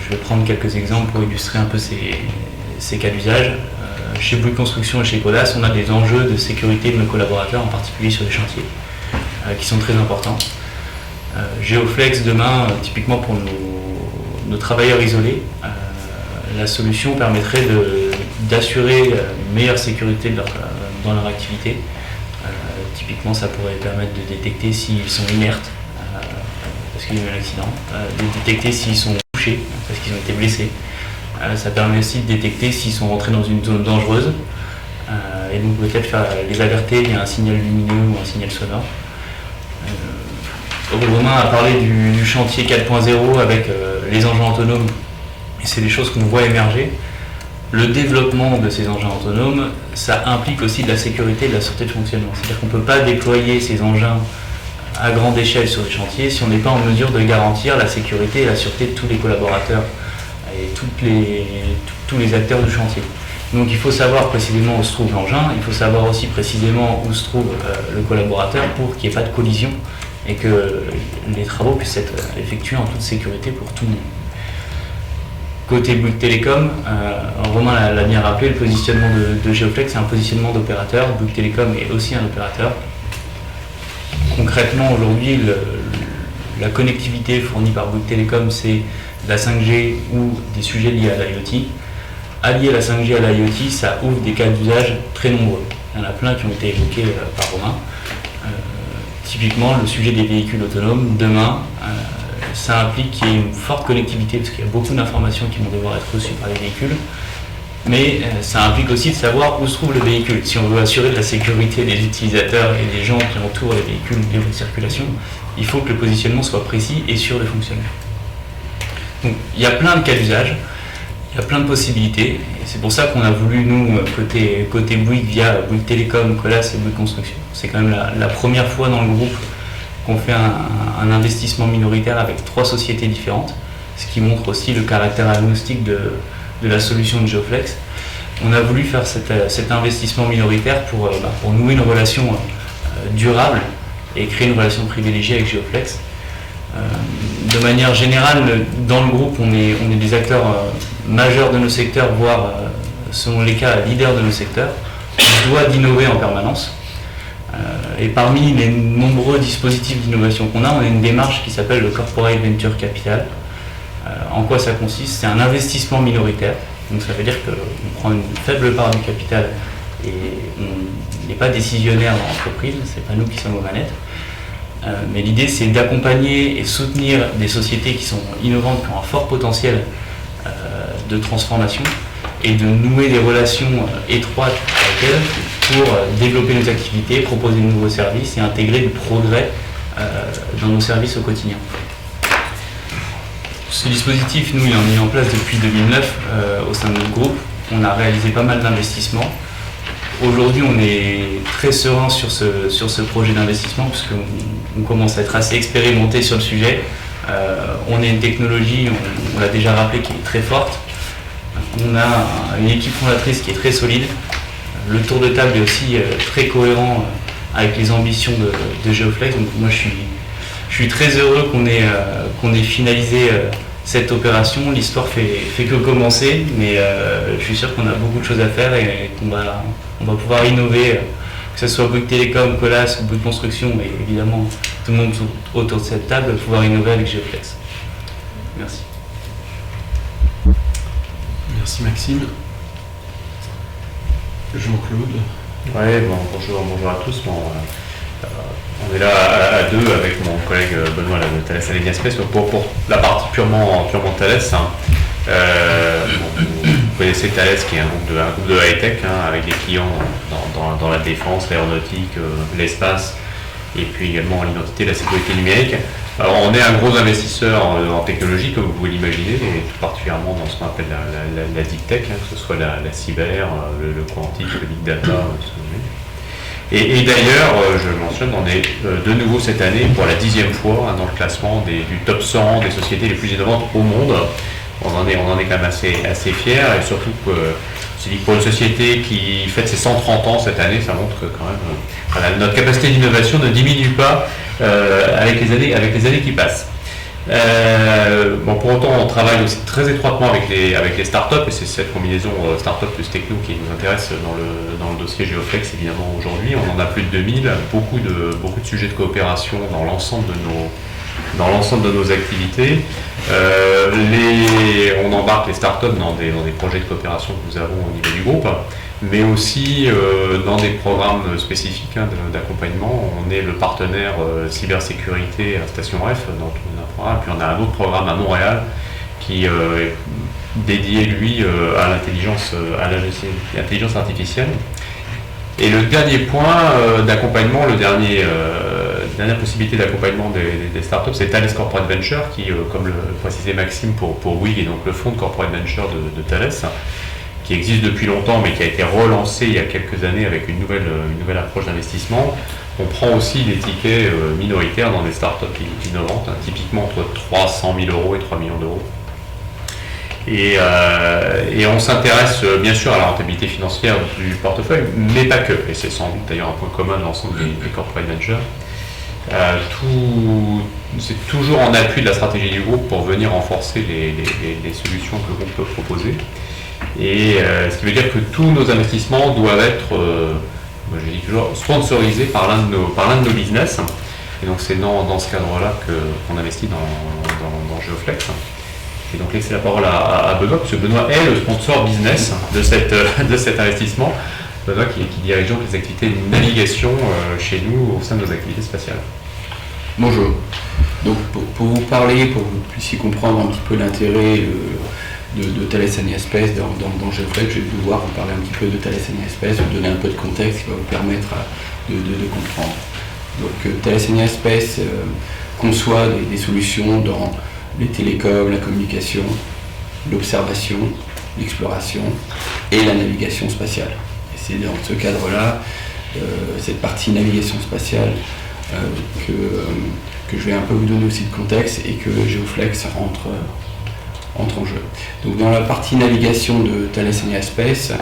Speaker 5: Je vais prendre quelques exemples pour illustrer un peu ces cas d'usage. Chez Bouygues Construction et chez Codas, on a des enjeux de sécurité de nos collaborateurs, en particulier sur les chantiers, qui sont très importants. Geoflex, demain, typiquement pour nos travailleurs isolés, la solution permettrait d'assurer une meilleure sécurité dans leur activité. Typiquement, ça pourrait permettre de détecter s'ils sont inertes, parce qu'il y a eu un accident, de détecter s'ils sont touchés, parce qu'ils ont été blessés. Ça permet aussi de détecter s'ils sont rentrés dans une zone dangereuse et donc peut-être les alerter, il y a un signal lumineux ou un signal sonore. Romain a parlé du chantier 4.0 avec les engins autonomes et c'est des choses qu'on voit émerger. Le développement de ces engins autonomes, ça implique aussi de la sécurité et de la sûreté de fonctionnement. C'est-à-dire qu'on ne peut pas déployer ces engins à grande échelle sur les chantiers si on n'est pas en mesure de garantir la sécurité et la sûreté de tous les collaborateurs et tous les acteurs du chantier. Donc il faut savoir précisément où se trouve l'engin, il faut savoir aussi précisément où se trouve le collaborateur pour qu'il n'y ait pas de collision et que les travaux puissent être effectués en toute sécurité pour tout le monde. Côté Bouygues Télécom, Romain l'a bien rappelé, le positionnement de Geoflex, c'est un positionnement d'opérateur. Bouygues Télécom est aussi un opérateur. Concrètement, aujourd'hui, la connectivité fournie par Bouygues Télécom, c'est la 5G ou des sujets liés à l'IoT. Allier la 5G à l'IoT, ça ouvre des cas d'usage très nombreux. Il y en a plein qui ont été évoqués par Romain. Typiquement, le sujet des véhicules autonomes, demain, ça implique qu'il y ait une forte connectivité, parce qu'il y a beaucoup d'informations qui vont devoir être reçues par les véhicules. Mais ça implique aussi de savoir où se trouve le véhicule. Si on veut assurer la sécurité des utilisateurs et des gens qui entourent les véhicules libres de circulation, il faut que le positionnement soit précis et sûr de fonctionner. Donc il y a plein de cas d'usage, il y a plein de possibilités, et c'est pour ça qu'on a voulu, nous, côté Bouygues, via Bouygues Télécom, Colas et Bouygues Construction. C'est quand même la première fois dans le groupe qu'on fait un investissement minoritaire avec 3 sociétés différentes, ce qui montre aussi le caractère agnostique de la solution de Geoflex. On a voulu faire cet investissement minoritaire pour nouer une relation durable et créer une relation privilégiée avec Geoflex. De manière générale, dans le groupe, on est des acteurs majeurs de nos secteurs, voire, selon les cas, leaders de nos secteurs. On se doit d'innover en permanence. Et parmi les nombreux dispositifs d'innovation qu'on a, on a une démarche qui s'appelle le Corporate Venture Capital. En quoi ça consiste? C'est un investissement minoritaire. Donc ça veut dire qu'on prend une faible part du capital et on n'est pas décisionnaire dans l'entreprise, c'est pas nous qui sommes aux manettes. Mais l'idée, c'est d'accompagner et soutenir des sociétés qui sont innovantes, qui ont un fort potentiel de transformation, et de nouer des relations étroites avec elles pour développer nos activités, proposer de nouveaux services et intégrer du progrès dans nos services au quotidien. Ce dispositif, nous, il est mis en place depuis 2009 au sein de notre groupe. On a réalisé pas mal d'investissements. Aujourd'hui, on est très serein sur ce projet d'investissement puisqu'on commence à être assez expérimenté sur le sujet. On a une technologie, on l'a déjà rappelé, qui est très forte. On a une équipe fondatrice qui est très solide. Le tour de table est aussi très cohérent avec les ambitions de Geoflex. Donc moi, je suis très heureux qu'on ait finalisé cette opération. L'histoire fait que commencer, mais je suis sûr qu'on a beaucoup de choses à faire et qu'on va pouvoir innover, que ce soit Bouygues Télécom, Colas, Bouygues Construction, mais évidemment tout le monde autour de cette table, pouvoir innover avec Geoflex. Merci.
Speaker 1: Merci Maxime. Jean-Claude.
Speaker 6: Ouais, bonjour à tous. On est là à deux avec mon collègue Benoît de Thales Alenia Space. Pour la partie purement Thales, vous connaissez Thales, qui est un groupe de high-tech, avec des clients dans la défense, l'aéronautique, l'espace, et puis également l'identité, la sécurité numérique. Alors, on est un gros investisseur en technologie, comme vous pouvez l'imaginer, et tout particulièrement dans ce qu'on appelle la deep tech, que ce soit la cyber, le quantique, le big data, et d'ailleurs, je le mentionne, on est de nouveau cette année pour la 10e fois dans le classement du top 100 des sociétés les plus innovantes au monde. On en est quand même assez fiers, et surtout que c'est dit que pour une société qui fête ses 130 ans cette année, ça montre que quand même notre capacité d'innovation ne diminue pas avec les années qui passent. Pour autant, on travaille aussi très étroitement avec les startups, et c'est cette combinaison startup plus techno qui nous intéresse dans le dossier Geoflex évidemment aujourd'hui. On en a plus de 2000, beaucoup de sujets de coopération dans l'ensemble de nos activités. On embarque les startups dans des projets de coopération que nous avons au niveau du groupe, mais aussi dans des programmes spécifiques d'accompagnement. On est le partenaire cybersécurité à Station F dans tout un programme. Puis on a un autre programme à Montréal qui est dédié, lui, à l'intelligence artificielle. Et le dernier point d'accompagnement, dernière possibilité d'accompagnement des startups, c'est Thales Corporate Venture, qui, comme le précisait Maxime pour Bouygues, est donc le fonds de Corporate Venture de Thales, qui existe depuis longtemps, mais qui a été relancé il y a quelques années avec une nouvelle approche d'investissement. On prend aussi des tickets minoritaires dans des startups innovantes, typiquement entre 300 000 € et 3 millions d'euros. Et on s'intéresse bien sûr à la rentabilité financière du portefeuille, mais pas que. Et c'est sans doute d'ailleurs un point commun de l'ensemble des corporate ventures. C'est toujours en appui de la stratégie du groupe pour venir renforcer les solutions que le groupe peut proposer. Et ce qui veut dire que tous nos investissements doivent être, je dis toujours, sponsorisés par l'un de nos business. Et donc c'est dans ce cadre-là qu'on investit dans Geoflex. Et donc laisser la parole à Benoît, parce que Benoît est le sponsor business de cet investissement. Benoît qui dirige donc les activités de navigation chez nous au sein de nos activités spatiales.
Speaker 7: Bonjour. Donc pour vous parler, pour que vous puissiez comprendre un petit peu l'intérêt de Thales Alenia Space dans Geoflex, je vais devoir vous parler un petit peu de Thales Alenia Space, vous donner un peu de contexte qui va vous permettre de comprendre. Donc Thales Alenia Space conçoit des solutions dans les télécoms, la communication, l'observation, l'exploration et la navigation spatiale. Et c'est dans ce cadre-là, cette partie navigation spatiale, que je vais un peu vous donner aussi de contexte et que Geoflex entre en jeu. Donc dans la partie navigation de Thales Alenia Space,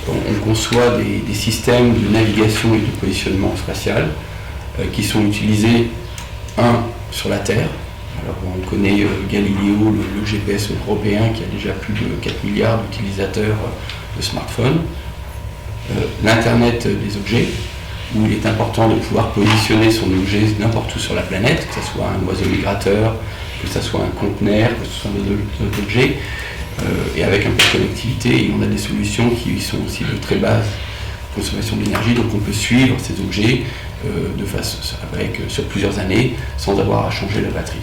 Speaker 7: on conçoit des systèmes de navigation et de positionnement spatial qui sont utilisés, sur la Terre, Alors on connaît Galileo, le GPS européen qui a déjà plus de 4 milliards d'utilisateurs de smartphones. L'Internet des objets, où il est important de pouvoir positionner son objet n'importe où sur la planète, que ce soit un oiseau migrateur, que ce soit un conteneur, que ce soit d'autres objets, et avec un peu de connectivité. Et on a des solutions qui sont aussi de très basse consommation d'énergie, donc on peut suivre ces objets sur plusieurs années sans avoir à changer la batterie.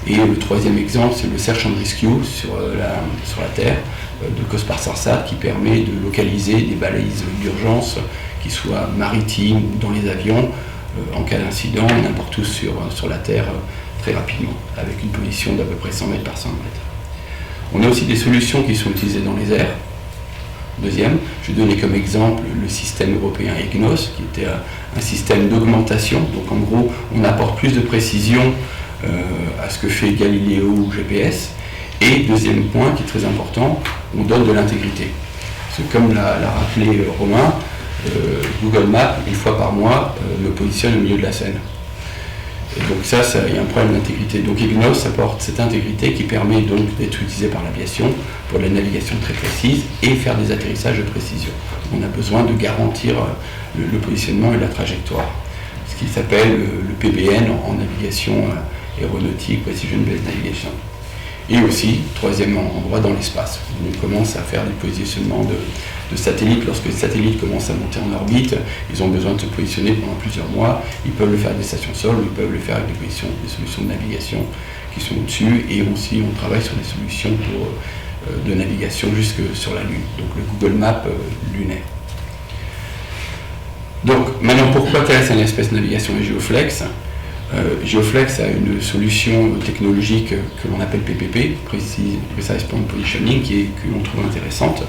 Speaker 7: Et le troisième exemple, c'est le Search and Rescue sur la Terre de Cospar Sarsat, qui permet de localiser des balises d'urgence qui soient maritimes ou dans les avions en cas d'incident, n'importe où sur la Terre très rapidement, avec une position d'à peu près 100 mètres par 100 mètres. On a aussi des solutions qui sont utilisées dans les airs. Deuxième, je vais donner comme exemple le système européen EGNOS, qui était un système d'augmentation. Donc en gros, on apporte plus de précision à ce que fait Galileo ou GPS. Et deuxième point qui est très important, on donne de l'intégrité. Parce que comme l'a rappelé Romain, Google Maps, une fois par mois, me positionne au milieu de la scène. Et donc ça, il y a un problème d'intégrité. Donc EGNOS apporte cette intégrité qui permet donc d'être utilisée par l'aviation pour la navigation très précise et faire des atterrissages de précision. On a besoin de garantir le positionnement et la trajectoire. Ce qui s'appelle le PBN en navigation aéronautique, Precision Based Navigation. Et aussi, troisième endroit, dans l'espace. On commence à faire des positionnements de satellites. Lorsque les satellites commencent à monter en orbite, ils ont besoin de se positionner pendant plusieurs mois. Ils peuvent le faire avec des stations sol, ou ils peuvent le faire avec des solutions de navigation qui sont au-dessus. Et aussi, on travaille sur des solutions de navigation jusque sur la Lune. Donc le Google Maps lunaire. Donc, maintenant, pourquoi Thales Alenia Navigation et Geoflex? Geoflex a une solution technologique que l'on appelle PPP, Precise Point Positioning, que l'on trouve intéressante,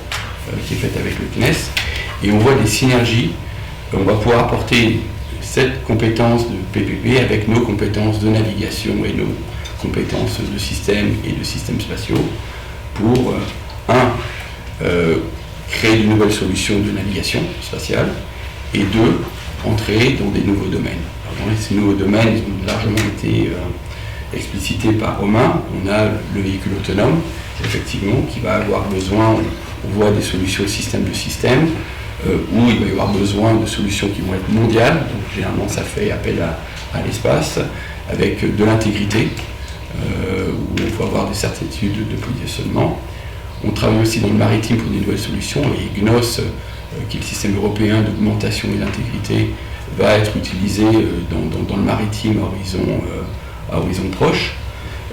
Speaker 7: qui est faite avec le CNES. Et on voit des synergies. On va pouvoir apporter cette compétence de PPP avec nos compétences de navigation et nos compétences de système et de systèmes spatiaux pour, créer de nouvelles solutions de navigation spatiale et deux, entrer dans des nouveaux domaines. Alors, ces nouveaux domaines, ils ont largement été explicités par Romain. On a le véhicule autonome, effectivement, qui va avoir besoin, on voit des solutions système de système, où il va y avoir besoin de solutions qui vont être mondiales. Donc généralement, ça fait appel à l'espace, avec de l'intégrité, où il faut avoir des certitudes de positionnement. On travaille aussi dans le maritime pour des nouvelles solutions, et GNOS, qui est le système européen d'augmentation et d'intégrité, va être utilisé dans le maritime à horizon proche,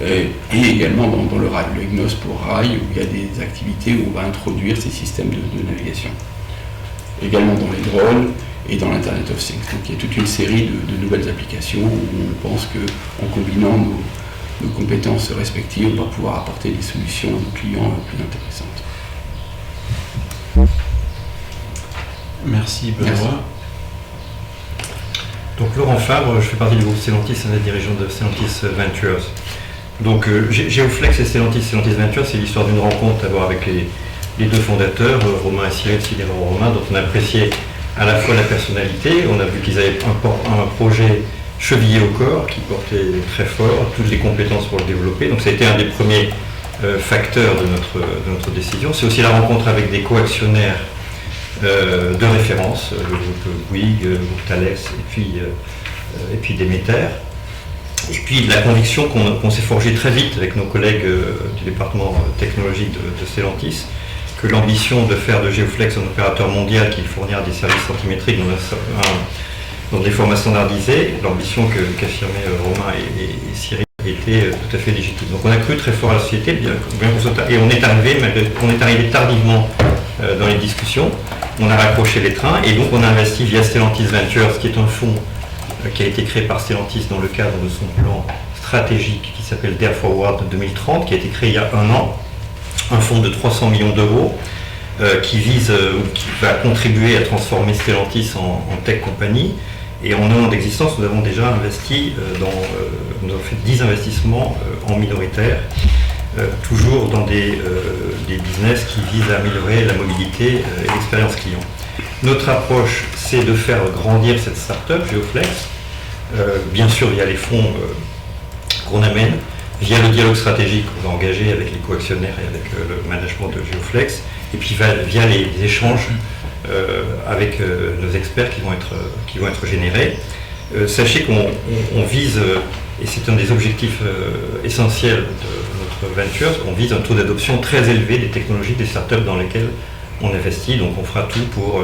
Speaker 7: et également dans le rail, le GNOS pour rail, où il y a des activités où on va introduire ces systèmes de navigation. Également dans les drones et dans l'Internet of Things. Donc il y a toute une série de nouvelles applications où on pense qu'en combinant nos compétences respectives, on va pouvoir apporter des solutions à nos clients plus intéressantes.
Speaker 8: Merci Benoît.
Speaker 7: Merci.
Speaker 8: Donc Laurent Fabre, je fais partie du groupe Stellantis, un des dirigeants de Stellantis Ventures. Donc Geoflex et Stellantis Ventures, c'est l'histoire d'une rencontre d'abord avec les deux fondateurs, Romain et Cyril Romain, dont on a apprécié à la fois la personnalité. On a vu qu'ils avaient un projet chevillé au corps qui portait très fort, toutes les compétences pour le développer. Donc ça a été un des premiers facteurs de notre décision. C'est aussi la rencontre avec des co-actionnaires de référence, le groupe Bouygues, le groupe Thales et puis Demeter. Et puis la conviction qu'on s'est forgée très vite avec nos collègues du département technologique de Stellantis, que l'ambition de faire de Geoflex un opérateur mondial qui fournira des services centimétriques dans des formats standardisés, l'ambition qu'affirmaient Romain et Cyril était tout à fait légitime. Donc on a cru très fort à la société, et on est arrivé tardivement dans les discussions, on a raccroché les trains, et donc on a investi via Stellantis Ventures, qui est un fonds qui a été créé par Stellantis dans le cadre de son plan stratégique qui s'appelle Dare Forward 2030, qui a été créé il y a un an, un fonds de 300 millions d'euros qui va contribuer à transformer Stellantis en tech compagnie. Et en un an d'existence, nous avons déjà investi nous avons fait 10 investissements en minoritaire, toujours dans des business qui visent à améliorer la mobilité et l'expérience client. Notre approche, c'est de faire grandir cette start-up, Geoflex, bien sûr via les fonds qu'on amène via le dialogue stratégique qu'on va engager avec les co-actionnaires et avec le management de Geoflex, et puis via les échanges avec nos experts qui vont être générés. Sachez qu'on vise, et c'est un des objectifs essentiels de notre venture, on vise un taux d'adoption très élevé des technologies des startups dans lesquelles on investit, donc on fera tout pour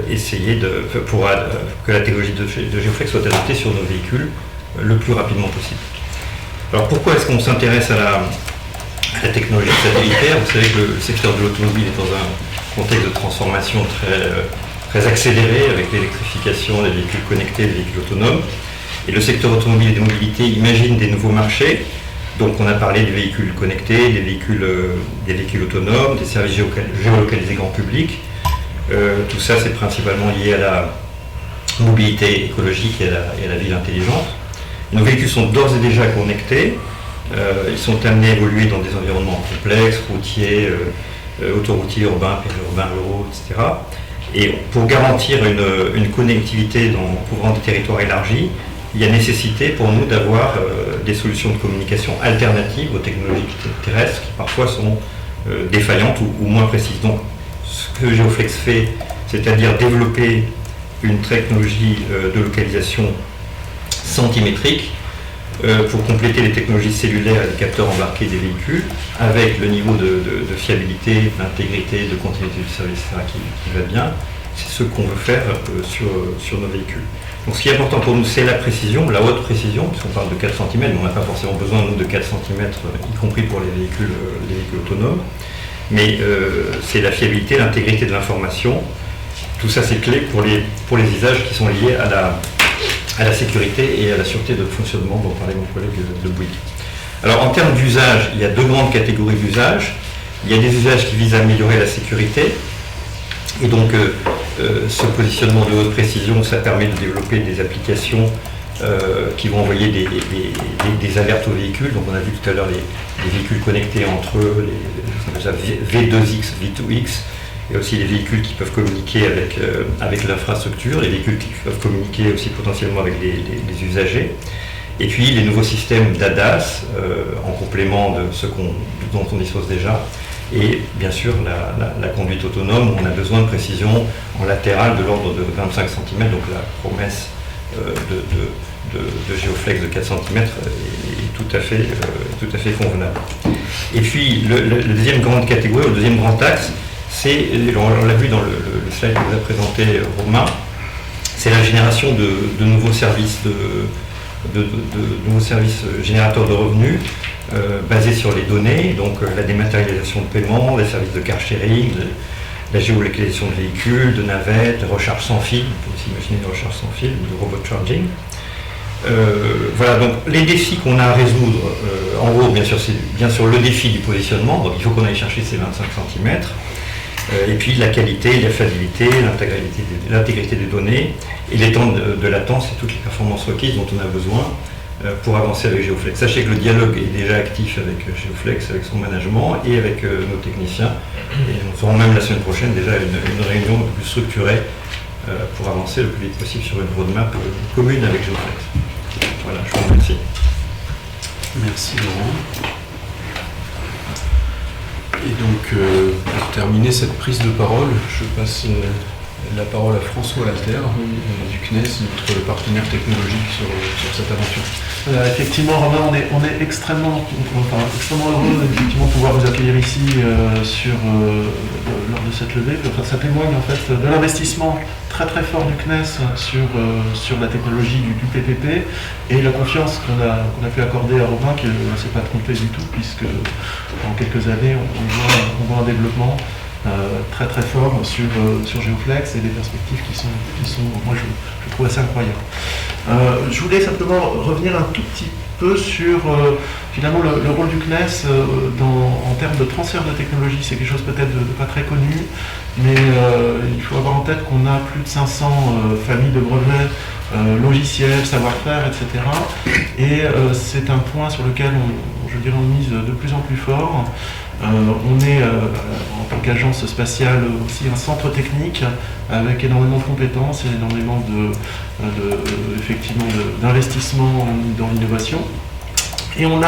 Speaker 8: essayer que la technologie de Geoflex soit adoptée sur nos véhicules le plus rapidement possible. Alors pourquoi est-ce qu'on s'intéresse à la technologie satellitaire? Vous savez que le secteur de l'automobile est dans un contexte de transformation très accéléré avec l'électrification des véhicules connectés, des véhicules autonomes. Et le secteur automobile et des mobilités imagine des nouveaux marchés. Donc on a parlé des véhicules connectés, des véhicules autonomes, des services géolocalisés grand public. Tout ça c'est principalement lié à la mobilité écologique et à la ville intelligente. Nos véhicules sont d'ores et déjà connectés. Ils sont amenés à évoluer dans des environnements complexes, routiers, autoroutiers, urbains, périurbains, ruraux, etc. Et pour garantir une connectivité couvrant des territoires élargis, il y a nécessité pour nous d'avoir des solutions de communication alternatives aux technologies terrestres qui parfois sont défaillantes ou moins précises. Donc ce que Geoflex fait, c'est-à-dire développer une technologie de localisation centimétrique pour compléter les technologies cellulaires et les capteurs embarqués des véhicules avec le niveau de fiabilité, d'intégrité, de continuité du service, etc. qui va bien. C'est ce qu'on veut faire sur nos véhicules. Donc ce qui est important pour nous, c'est la précision, la haute précision, puisqu'on parle de 4 cm, mais on n'a pas forcément besoin nous, de 4 cm, y compris pour les véhicules autonomes. Mais c'est la fiabilité, l'intégrité de l'information. Tout ça c'est clé pour les usages qui sont liés à la sécurité et à la sûreté de fonctionnement dont parlait mon collègue de Bouygues. Alors en termes d'usage, il y a deux grandes catégories d'usages. Il y a des usages qui visent à améliorer la sécurité. Et donc ce positionnement de haute précision, ça permet de développer des applications qui vont envoyer des alertes aux véhicules. Donc on a vu tout à l'heure les véhicules connectés entre eux, les V2X, V2X, et aussi les véhicules qui peuvent communiquer avec l'infrastructure, les véhicules qui peuvent communiquer aussi potentiellement avec les usagers. Et puis les nouveaux systèmes d'ADAS, en complément de ce dont on dispose déjà. Et bien sûr la conduite autonome, où on a besoin de précision en latéral de l'ordre de 25 cm, donc la promesse de Geoflex de 4 cm est tout à fait convenable. Et puis la deuxième grande catégorie, le deuxième grand axe, c'est, on l'a vu dans le slide que vous a présenté Romain, c'est la génération de nouveaux services, de nouveaux services générateurs de revenus basés sur les données, donc la dématérialisation de paiement, les services de car sharing, la géolocalisation de véhicules, de navettes, de recharge sans fil, on peut aussi imaginer de recharge sans fil, de robot charging. Voilà, donc les défis qu'on a à résoudre, en gros, bien sûr, c'est bien sûr le défi du positionnement, donc il faut qu'on aille chercher ces 25 cm, et puis la qualité, la fiabilité, l'intégrité des données, et les temps de latence et toutes les performances requises dont on a besoin pour avancer avec Geoflex. Sachez que le dialogue est déjà actif avec Geoflex, avec son management et avec nos techniciens, et nous ferons même la semaine prochaine déjà une réunion un peu plus structurée pour avancer le plus vite possible sur une roadmap commune avec Geoflex. Voilà, je vous remercie.
Speaker 1: Merci Laurent. Et donc, pour terminer cette prise de parole, je passe la parole à François Lalter, du CNES, notre partenaire technologique sur cette aventure.
Speaker 9: Effectivement, Romain, on est extrêmement heureux effectivement, de pouvoir vous accueillir ici lors de cette levée. Enfin, ça témoigne en fait de l'investissement très très fort du CNES sur la technologie du PPP et la confiance qu'on a pu accorder à Romain, qui ne s'est pas trompé du tout, puisque en quelques années, on voit un développement très très fort sur Geoflex et des perspectives qui sont moi je trouve assez incroyables. Je voulais simplement revenir un tout petit peu sur finalement le rôle du CNES en termes de transfert de technologie. C'est quelque chose peut-être de pas très connu, mais il faut avoir en tête qu'on a plus de 500 familles de brevets, logiciels, savoir-faire, etc. Et c'est un point sur lequel on mise de plus en plus fort. On est en tant qu'agence spatiale aussi un centre technique avec énormément de compétences et énormément effectivement d'investissement dans l'innovation. Et on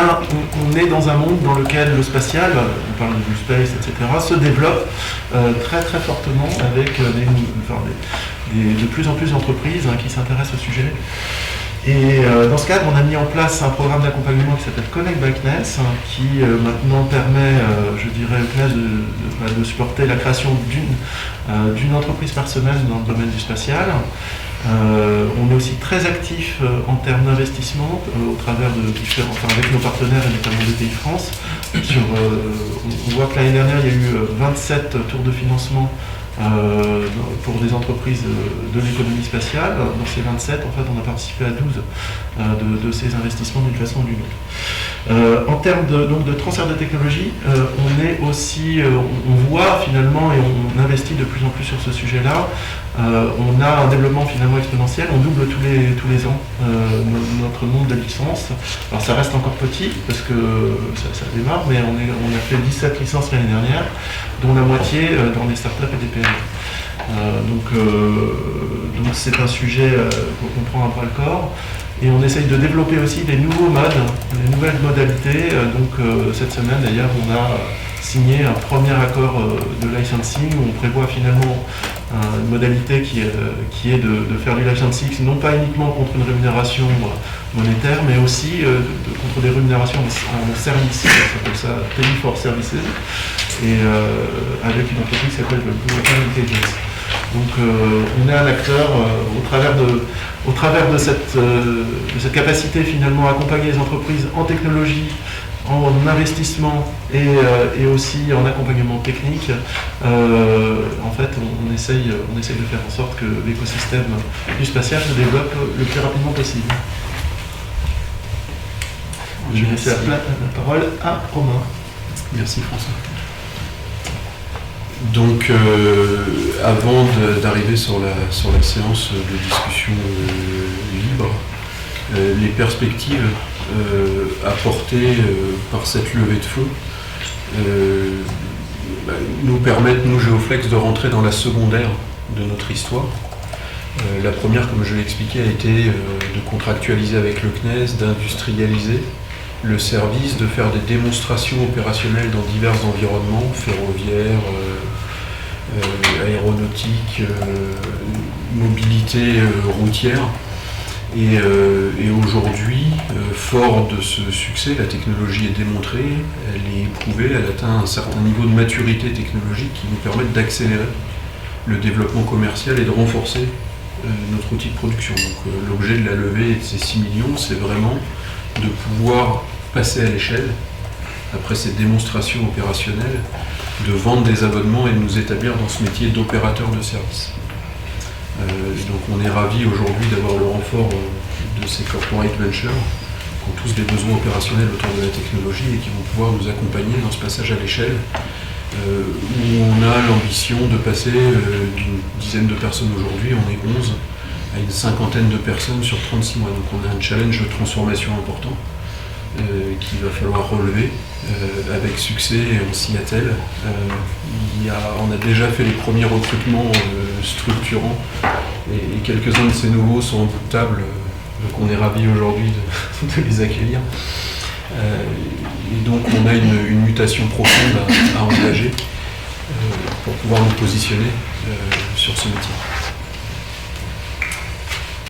Speaker 9: est dans un monde dans lequel le spatial, on parle de Blue Space, etc., se développe très très fortement avec de plus en plus d'entreprises qui s'intéressent au sujet. Et dans ce cadre, on a mis en place un programme d'accompagnement qui s'appelle Connect by CNES, qui maintenant permet, je dirais, au CNES de supporter la création d'une entreprise par semaine dans le domaine du spatial. On est aussi très actif en termes d'investissement au travers de différents, avec nos partenaires et notamment BPI France. On voit que l'année dernière, il y a eu 27 tours de financement pour des entreprises de l'économie spatiale. Dans ces 27, en fait, on a participé à 12 de ces investissements d'une façon ou d'une autre. En termes de transfert de technologie, on voit finalement et on investit de plus en plus sur ce sujet-là. On a un développement finalement exponentiel, on double tous les ans notre nombre de licences. Alors ça reste encore petit parce que ça démarre, mais on a fait 17 licences l'année dernière, dont la moitié dans des startups et des PME. Donc c'est un sujet qu'on prend à bras le corps. Et on essaye de développer aussi des nouveaux modes, des nouvelles modalités. Cette semaine d'ailleurs, on a signé un premier accord de licensing où on prévoit finalement une modalité qui est de faire du licensing non pas uniquement contre une rémunération monétaire, mais aussi contre des rémunérations en service. Ça s'appelle ça Pay for Services, et avec une entreprise qui s'appelle Global Intelligence. Donc on est un acteur au travers de cette capacité finalement à accompagner les entreprises en technologie, en investissement et aussi en accompagnement technique. En fait, on essaye de faire en sorte que l'écosystème du spatial se développe le plus rapidement possible. Je vais laisser la parole à Romain.
Speaker 1: Merci François. Donc, avant d'arriver sur la séance de discussion libre, les perspectives apportées par cette levée de fonds nous permettent, nous, Géoflex, de rentrer dans la secondaire de notre histoire. La première, comme je l'ai expliqué, a été de contractualiser avec le CNES, d'industrialiser le service, de faire des démonstrations opérationnelles dans divers environnements, ferroviaires, aéronautique, mobilité routière. Et aujourd'hui, fort de ce succès, la technologie est démontrée, elle est éprouvée, elle atteint un certain niveau de maturité technologique qui nous permet d'accélérer le développement commercial et de renforcer notre outil de production. Donc l'objet de la levée et de ces 6 millions, c'est vraiment de pouvoir passer à l'échelle, après cette démonstration opérationnelle, de vendre des abonnements et de nous établir dans ce métier d'opérateur de service. Donc on est ravis aujourd'hui d'avoir le renfort de ces corporate ventures qui ont tous des besoins opérationnels autour de la technologie et qui vont pouvoir nous accompagner dans ce passage à l'échelle où on a l'ambition de passer d'une dizaine de personnes aujourd'hui, on est 11, à une cinquantaine de personnes sur 36 mois. Donc on a un challenge de transformation important qu'il va falloir relever avec succès et on s'y attelle. On a déjà fait les premiers recrutements structurants et quelques-uns de ces nouveaux sont en bout de table, donc on est ravis aujourd'hui de les accueillir. Et donc on a une mutation profonde à engager pour pouvoir nous positionner sur ce métier.